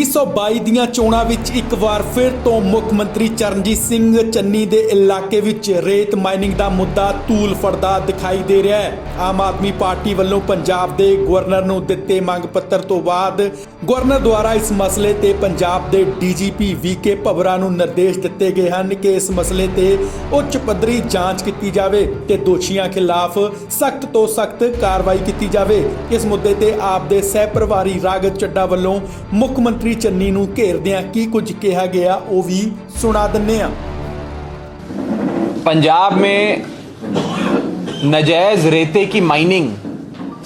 2022 ਦੀਆਂ ਚੋਣਾਂ ਵਿੱਚ ਇੱਕ ਵਾਰ ਫਿਰ ਤੋਂ ਮੁੱਖ ਮੰਤਰੀ ਚਰਨਜੀਤ ਸਿੰਘ ਚੰਨੀ ਦੇ ਇਲਾਕੇ ਵਿੱਚ ਰੇਤ ਮਾਈਨਿੰਗ ਦਾ ਮੁੱਦਾ ਤੂਲ ਫੜਦਾ ਦਿਖਾਈ ਦੇ ਰਿਹਾ ਹੈ। ਆਮ ਆਦਮੀ ਪਾਰਟੀ ਵੱਲੋਂ ਪੰਜਾਬ ਦੇ ਗਵਰਨਰ ਨੂੰ ਦਿੱਤੇ ਮੰਗ ਪੱਤਰ ਤੋਂ ਬਾਅਦ ਗਵਰਨਰ ਦੁਆਰਾ ਇਸ ਮਸਲੇ ਤੇ ਪੰਜਾਬ ਦੇ ਡੀਜੀਪੀ ਵੀਕੇ ਭਵਰਾ ਨੂੰ ਨਿਰਦੇਸ਼ ਦਿੱਤੇ ਗਏ ਹਨ ਕਿ ਇਸ ਮਸਲੇ ਤੇ ਉੱਚ ਪੱਧਰੀ ਜਾਂਚ ਕੀਤੀ ਜਾਵੇ ਤੇ ਦੋਸ਼ੀਆਂ ਖਿਲਾਫ ਸਖਤ ਤੋਂ ਸਖਤ ਕਾਰਵਾਈ ਕੀਤੀ ਜਾਵੇ। ਇਸ ਮੁੱਦੇ ਤੇ ਆਪ ਦੇ ਸਹਿ ਪ੍ਰਭਾਰੀ ਰਾਘਵ ਚੱਡਾ ਵੱਲੋਂ ਮੁੱਖ ਮੰਤਰੀ ਚੰਨੀ ਨੂੰ ਘੇਰਦਿਆਂ ਕੀ ਕੁਝ ਕਿਹਾ ਗਿਆ ਉਹ ਵੀ ਸੁਣਾ ਦਿੰਨੇ ਆ। पंजाब में नाजायज रेते की माइनिंग,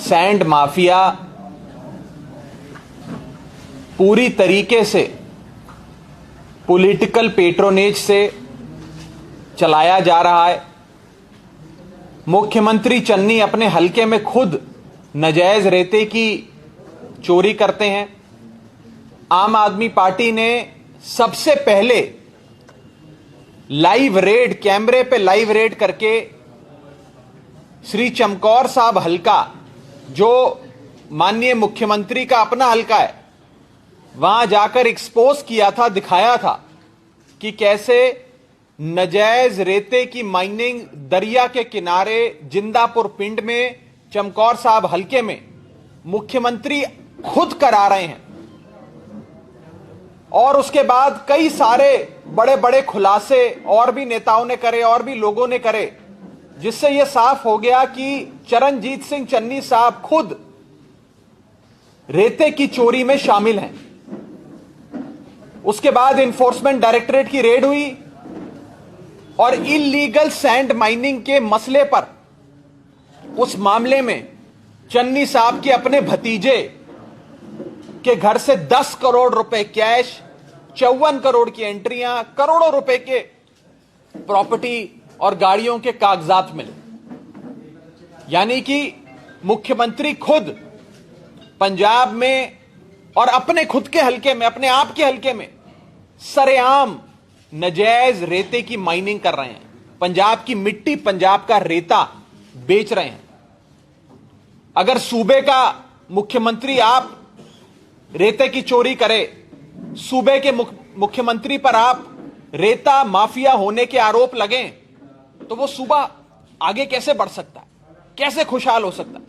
सैंड माफिया पूरी तरीके से पॉलिटिकल पेट्रोनेज से चलाया जा रहा है। मुख्यमंत्री चन्नी अपने हलके में खुद नाजायज रेते की चोरी करते हैं। आम आदमी पार्टी ने सबसे पहले लाइव रेड, कैमरे पे लाइव रेड करके श्री चमकौर साहब हलका, जो माननीय मुख्यमंत्री का अपना हलका है, वहां जाकर एक्सपोज किया था, दिखाया था कि कैसे नाजायज रेते की माइनिंग दरिया के किनारे जिंदापुर पिंड में चमकौर साहब हलके में मुख्यमंत्री खुद करा रहे हैं। और उसके बाद कई सारे बड़े बड़े खुलासे और भी नेताओं ने करे और भी लोगों ने करे, जिससे यह साफ हो गया कि चरणजीत सिंह चन्नी साहब खुद रेते की चोरी में शामिल हैं। उसके बाद इन्फोर्समेंट डायरेक्टरेट की रेड हुई और इलीगल सैंड माइनिंग के मसले पर उस मामले में चन्नी साहब के अपने भतीजे के घर से 10 करोड़ रुपए कैश, 54 करोड़ की एंट्रियां, करोड़ों रुपए के प्रॉपर्टी और गाड़ियों के कागजात मिले। यानी कि मुख्यमंत्री खुद पंजाब में और अपने खुद के हलके में, अपने आप के हलके में सरेआम नाजायज रेते की माइनिंग कर रहे हैं। पंजाब की मिट्टी, पंजाब का रेता बेच रहे हैं। अगर सूबे का मुख्यमंत्री आप रेते की चोरी करे, सूबे के मुख्यमंत्री पर आप रेता माफिया होने के आरोप लगें, तो वो सूबा आगे कैसे बढ़ सकता है, कैसे खुशहाल हो सकता है,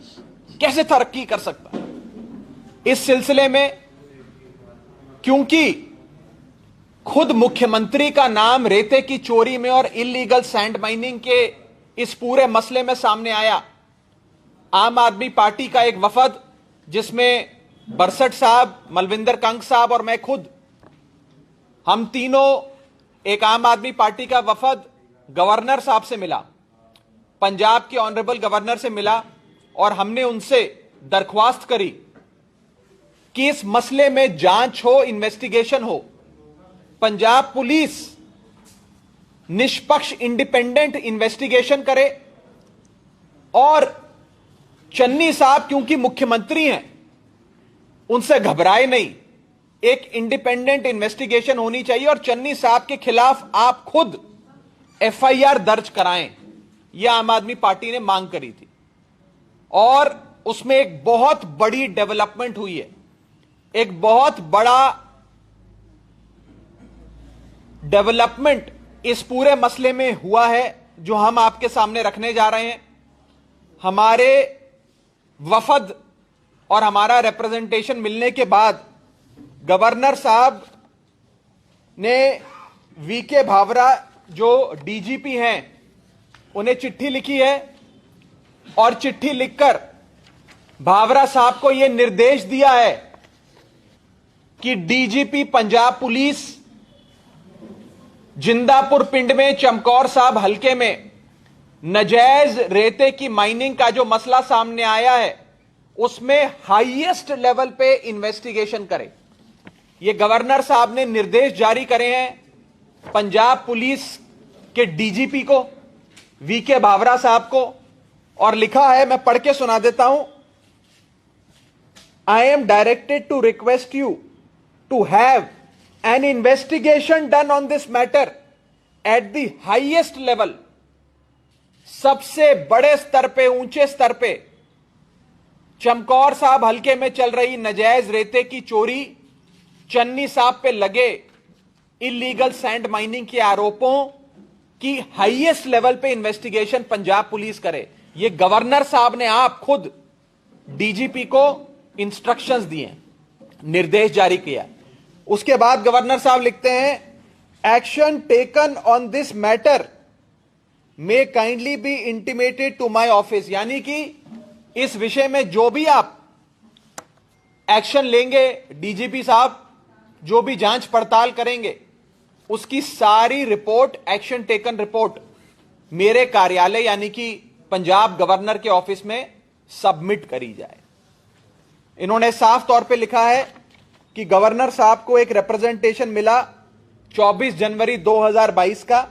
कैसे तरक्की कर सकता है। इस सिलसिले में क्योंकि खुद मुख्यमंत्री का नाम रेते की चोरी में और इलीगल सैंड माइनिंग के इस पूरे मसले में सामने आया, आम आदमी पार्टी का एक वफद, जिसमें बरसठ साहब, मलविंदर कंग साहब और मैं खुद, हम तीनों एक आम आदमी पार्टी का वफद गवर्नर साहब से मिला, पंजाब के ऑनरेबल गवर्नर से मिला और हमने उनसे दरख्वास्त करी कि इस मसले में जांच हो, इन्वेस्टिगेशन हो, पंजाब पुलिस निष्पक्ष इंडिपेंडेंट इन्वेस्टिगेशन करे और चन्नी साहब क्योंकि मुख्यमंत्री हैं, उनसे घबराए नहीं। एक इंडिपेंडेंट इन्वेस्टिगेशन होनी चाहिए और चन्नी साहब के खिलाफ आप खुद एफआईआर दर्ज कराएं, यह आम आदमी पार्टी ने मांग करी थी। और उसमें एक बहुत बड़ी डेवलपमेंट हुई है, एक बहुत बड़ा डेवलपमेंट इस पूरे मसले में हुआ है, जो हम आपके सामने रखने जा रहे हैं। हमारे वफद और हमारा रिप्रेजेंटेशन मिलने के बाद गवर्नर साहब ने वीके भावरा, जो डीजीपी हैं, उन्हें चिट्ठी लिखी है और चिट्ठी लिखकर भावरा साहब को यह निर्देश दिया है कि डीजीपी पंजाब पुलिस जिंदापुर पिंड में चमकौर साहब हलके में नाजायज रेते की माइनिंग का जो मसला सामने आया है, उसमें हाईएस्ट लेवल पे इन्वेस्टिगेशन करे। ये गवर्नर साहब ने निर्देश जारी करे हैं पंजाब पुलिस के डीजीपी को, वीके भावरा साहब को, और लिखा है, मैं पढ़ के सुना देता हूं। I am directed to request you to have an investigation done on this matter at the highest level. सबसे बड़े स्तर पे, ऊंचे स्तर पे चमकौर साहब हलके में चल रही नाजायज रेते की चोरी चन्नी साहब पे लगे इलीगल सैंड माइनिंग के आरोपों की हाईएस्ट लेवल पे इन्वेस्टिगेशन पंजाब पुलिस करे। ये गवर्नर साहब ने आप खुद डीजीपी को इंस्ट्रक्शंस दिए, निर्देश जारी किया। उसके बाद गवर्नर साहब लिखते हैं action taken on this matter may kindly be intimated to my office, यानी कि इस विषय में जो भी आप एक्शन लेंगे, डीजीपी साहब जो भी जांच पड़ताल करेंगे, उसकी सारी रिपोर्ट, एक्शन टेकन रिपोर्ट मेरे कार्यालय यानी कि पंजाब गवर्नर के ऑफिस में सबमिट करी जाए। इन्होंने साफ तौर पे लिखा है कि गवर्नर साहब को एक रिप्रेजेंटेशन मिला 24 जनवरी 2022 का,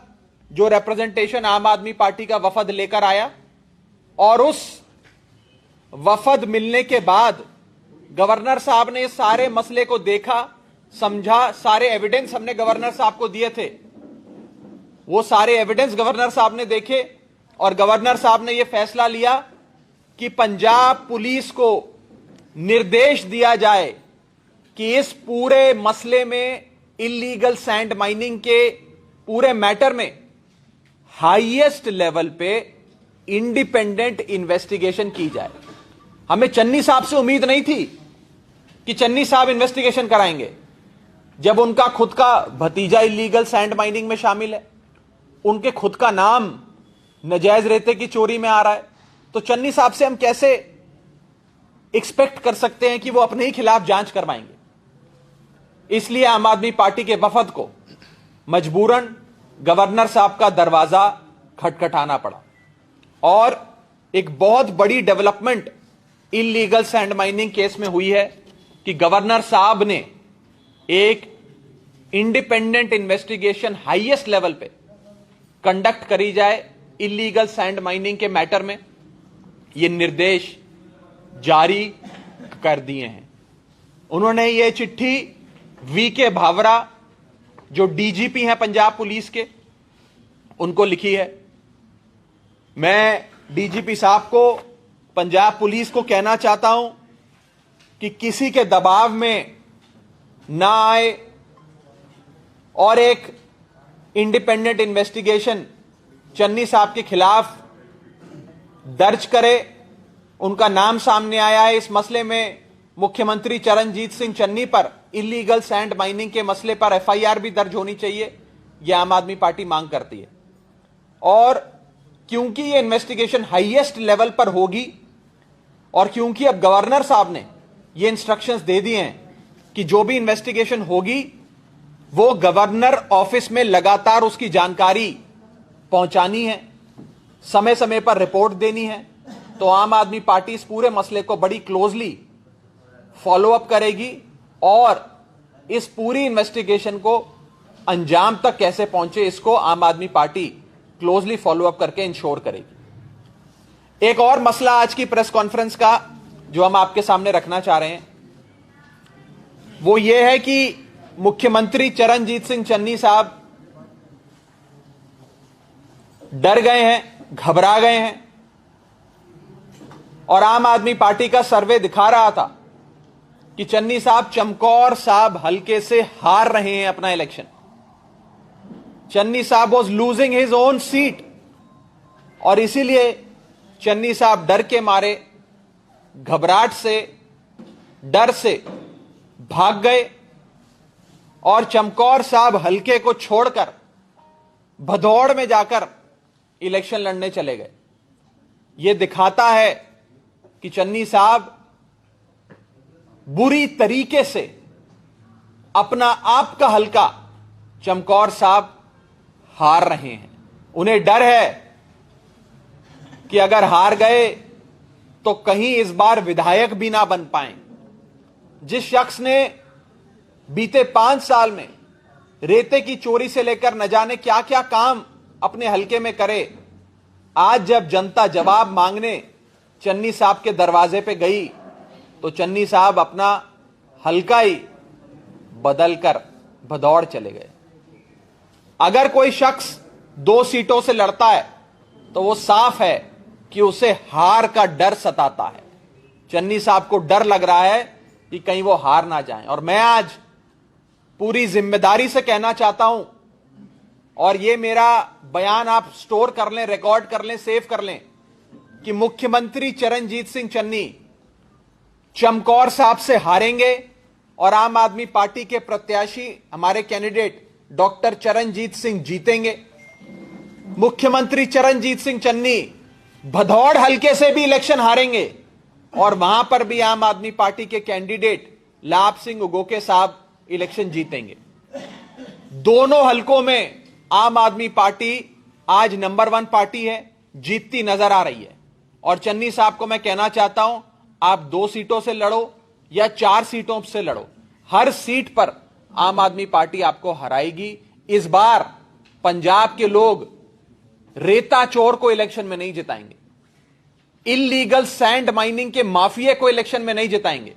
जो रिप्रेजेंटेशन आम आदमी पार्टी का वफद लेकर आया, और उस वफद मिलने के बाद गवर्नर साहब ने सारे मसले को देखा, समझा, सारे एविडेंस हमने गवर्नर साहब को दिए थे, वो सारे एविडेंस गवर्नर साहब ने देखे और गवर्नर साहब ने यह फैसला लिया कि पंजाब पुलिस को निर्देश दिया जाए कि इस पूरे मसले में, इलीगल सैंड माइनिंग के पूरे मैटर में हाईएस्ट लेवल पे इंडिपेंडेंट इन्वेस्टिगेशन की जाए। हमें चन्नी साहब से उम्मीद नहीं थी कि चन्नी साहब इन्वेस्टिगेशन कराएंगे, जब उनका खुद का भतीजा इलीगल सैंड माइनिंग में शामिल है, उनके खुद का नाम नजायज रेते की चोरी में आ रहा है, तो चन्नी साहब से हम कैसे एक्सपेक्ट कर सकते हैं कि वो अपने ही खिलाफ जांच करवाएंगे। इसलिए आम आदमी पार्टी के वफद को मजबूरन गवर्नर साहब का दरवाजा खटखटाना पड़ा। और एक बहुत बड़ी development illegal sand mining case में हुई है कि गवर्नर साहब ने एक इंडिपेंडेंट इन्वेस्टिगेशन हाईएस्ट लेवल पे कंडक्ट करी जाए इलीगल सैंड माइनिंग के मैटर में, ये निर्देश जारी कर दिए हैं। उन्होंने ये चिट्ठी वीके भावरा जो डीजीपी हैं पंजाब पुलिस के, उनको लिखी है। मैं डीजीपी साहब को, पंजाब पुलिस को कहना चाहता हूं कि किसी के दबाव में ना आए और एक इंडिपेंडेंट इन्वेस्टिगेशन चन्नी साहब के खिलाफ दर्ज करे। उनका नाम सामने आया है इस मसले में, मुख्यमंत्री चरणजीत सिंह चन्नी पर इलीगल सैंड माइनिंग के मसले पर एफआईआर भी दर्ज होनी चाहिए, यह आम आदमी पार्टी मांग करती है। और क्योंकि यह इन्वेस्टिगेशन हाईएस्ट लेवल पर होगी और क्योंकि अब गवर्नर साहब ने यह इंस्ट्रक्शंस दे दिए हैं कि जो भी इन्वेस्टिगेशन होगी वो गवर्नर ऑफिस में लगातार उसकी जानकारी पहुंचानी है, समय समय पर रिपोर्ट देनी है, तो आम आदमी पार्टी इस पूरे मसले को बड़ी क्लोजली फॉलो अप करेगी और इस पूरी इन्वेस्टिगेशन को अंजाम तक कैसे पहुंचे, इसको आम आदमी पार्टी क्लोजली फॉलो अप करके इंश्योर करेगी। एक और मसला आज की प्रेस कॉन्फ्रेंस का जो हम आपके सामने रखना चाह रहे हैं वो ये है कि मुख्यमंत्री चरणजीत सिंह चन्नी साहब डर गए हैं, घबरा गए हैं, और आम आदमी पार्टी का सर्वे दिखा रहा था कि चन्नी साहब चमकौर साहब हल्के से हार रहे हैं अपना इलेक्शन। चन्नी साहब was losing his own seat और इसीलिए चन्नी साहब डर के मारे, घबराहट से, डर से भाग गए और चमकौर साहब हल्के को छोड़कर भदौड़ में जाकर इलेक्शन लड़ने चले गए। यह दिखाता है कि चन्नी साहब बुरी तरीके से अपना आप का हल्का चमकौर साहब हार रहे हैं। उन्हें डर है कि अगर हार गए तो कहीं इस बार विधायक भी ना बन पाएं। जिस शख्स ने बीते 5 साल में रेते की चोरी से लेकर न जाने क्या क्या काम अपने हल्के में करे, आज जब जनता जवाब मांगने चन्नी साहब के दरवाजे पे गई तो चन्नी साहब अपना हल्का ही बदलकर भदौड़ चले गए। अगर कोई शख्स 2 सीटों से लड़ता है तो वो साफ है कि उसे हार का डर सताता है। चन्नी साहब को डर लग रहा है कि कहीं वो हार ना जाएं। और मैं आज पूरी जिम्मेदारी से कहना चाहता हूं, और यह मेरा बयान आप स्टोर कर लें, रिकॉर्ड कर लें, सेव कर लें, कि मुख्यमंत्री चरणजीत सिंह चन्नी चमकौर साहब से हारेंगे और आम आदमी पार्टी के प्रत्याशी हमारे कैंडिडेट डॉक्टर चरणजीत सिंह जीतेंगे। मुख्यमंत्री चरणजीत सिंह चन्नी भदौड़ हलके से भी इलेक्शन हारेंगे और वहां पर भी आम आदमी पार्टी के कैंडिडेट लाभ सिंह उगोके साहब इलेक्शन जीतेंगे। दोनों हलकों में आम आदमी पार्टी आज नंबर 1 पार्टी है, जीतती नजर आ रही है। और चन्नी साहब को मैं कहना चाहता हूं, आप 2 सीटों से लड़ो या 4 सीटों से लड़ो, हर सीट पर आम आदमी पार्टी आपको हराएगी। इस बार पंजाब के लोग रेता चोर को इलेक्शन में नहीं जिताएंगे, इल्लीगल सैंड माइनिंग के माफिया को इलेक्शन में नहीं जिताएंगे,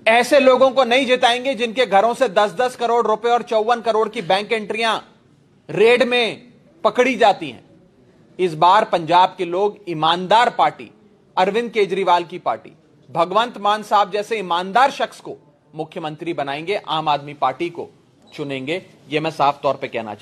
ऐसे लोगों को नहीं जिताएंगे जिनके घरों से 10-10 करोड़ रुपए और 54 करोड़ की बैंक एंट्रियां रेड में पकड़ी जाती हैं। इस बार पंजाब के लोग ईमानदार पार्टी, अरविंद केजरीवाल की पार्टी, भगवंत मान साहब जैसे ईमानदार शख्स को मुख्यमंत्री बनाएंगे, आम आदमी पार्टी को चुनेंगे। यह मैं साफ तौर पे कहना चाहता हूं।